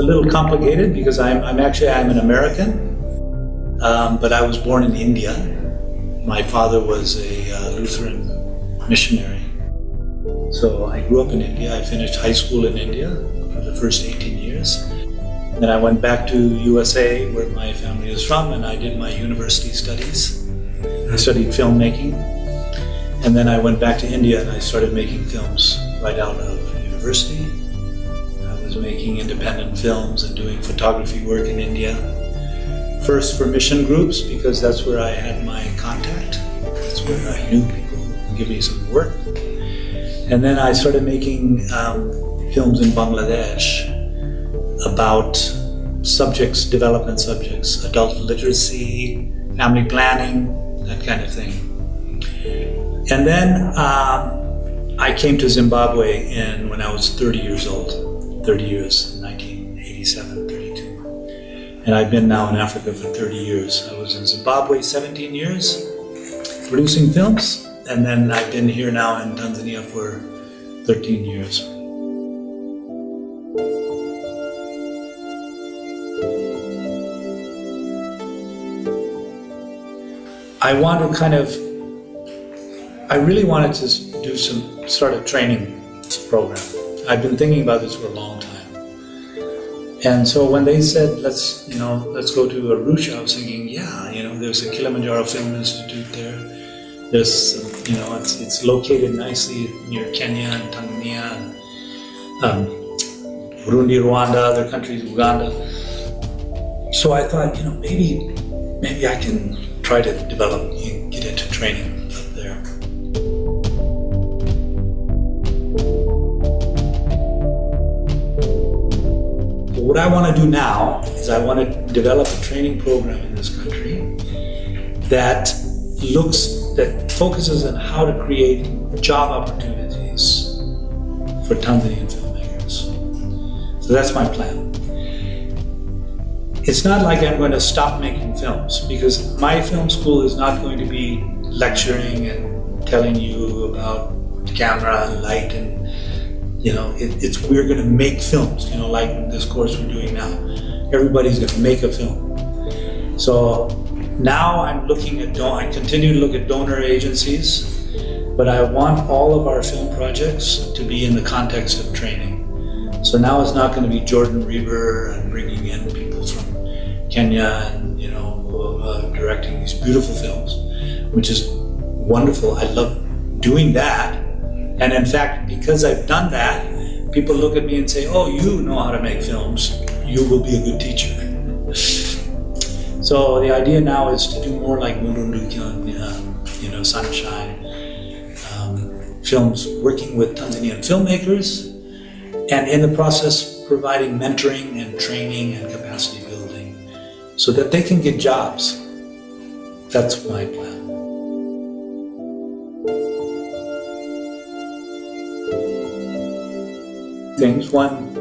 a little complicated because I'm an American, but I was born in India. My father was a Lutheran missionary. So I grew up in India. I finished high school in India for the first 18 years. Then I went back to USA, where my family is from, and I did my university studies. I studied filmmaking. And then I went back to India and I started making films right out of university. I was making independent films and doing photography work in India. First for mission groups, because that's where I had my contact. That's where I knew people would give me some work. And then I started making films in Bangladesh about subjects, development subjects, adult literacy, family planning, that kind of thing. And then I came to Zimbabwe when I was 30 years old, 30 years, 1987, 32. And I've been now in Africa for 30 years. I was in Zimbabwe 17 years, producing films. And then I've been here now in Tanzania for 13 years. I really wanted to start a training program. I've been thinking about this for a long time. And so when they said, let's go to Arusha, I was thinking, there's a Kilimanjaro Film Institute there. There's, it's located nicely near Kenya and Tanzania and Burundi, Rwanda, other countries, Uganda. So I thought, maybe I can try to get into training up there. So what I want to do now is I want to develop a training program in this country that focuses on how to create job opportunities for Tanzanian filmmakers. So that's my plan. It's not like I'm going to stop making films, because my film school is not going to be lecturing and telling you about camera and light and, we're going to make films, like this course we're doing now. Everybody's going to make a film. So now I continue to look at donor agencies, but I want all of our film projects to be in the context of training. So now it's not going to be Jordan Reber and bringing in people from Kenya and, directing these beautiful films, which is wonderful. I love doing that. And in fact, because I've done that, people look at me and say, oh, you know how to make films. You will be a good teacher. So the idea now is to do more like Murundukian, Sunshine, films working with Tanzanian filmmakers, and in the process providing mentoring and training and capacity building so that they can get jobs. That's my plan. Things. One,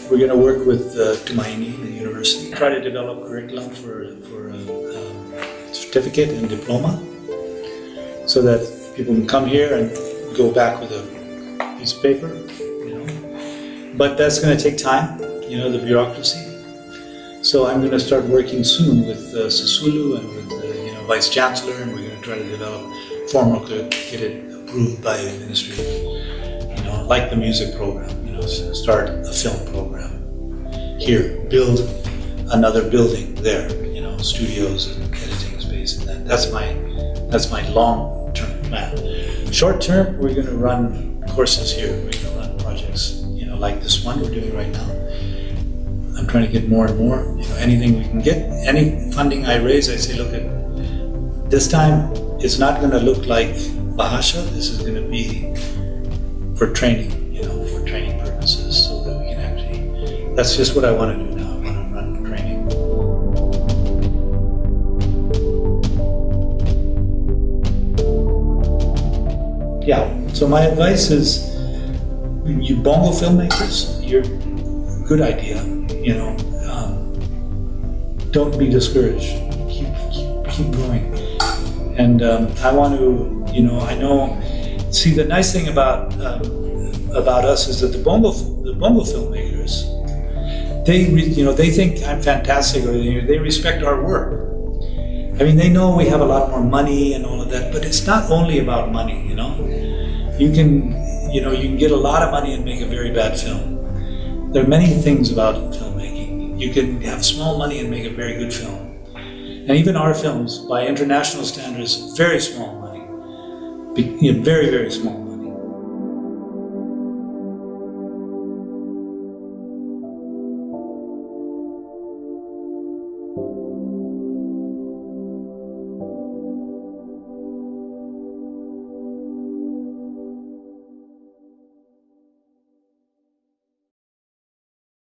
we're going to work with Tumaini, the university, try to develop curriculum for a certificate and diploma so that people can come here and go back with a piece of paper, But that's going to take time, the bureaucracy. So I'm going to start working soon with Sisulu and with the Vice Chancellor, and we're going to try to develop formal to get it approved by the ministry, like the music program, start a film program here, build another building there, studios and editing space, and that's my long-term plan. Short-term, we're going to run courses here. We're going to run projects, like this one we're doing right now. I'm trying to get more and more, anything we can get, any funding I raise, I say, look, this time it's not going to look like Bahasha. This is going to be for training, for training purposes, so that we can actually, that's just what I want to do now. I want to run training. Yeah, so my advice is, you Bongo filmmakers, you're a good idea, don't be discouraged, keep going. And I want to, see, the nice thing about us is that the Bongo filmmakers, they think I'm fantastic, or they respect our work. I mean, they know we have a lot more money and all of that, but it's not only about money, You can get a lot of money and make a very bad film. There are many things about filmmaking. You can have small money and make a very good film. And even our films, by international standards, very small money. Very, very small money.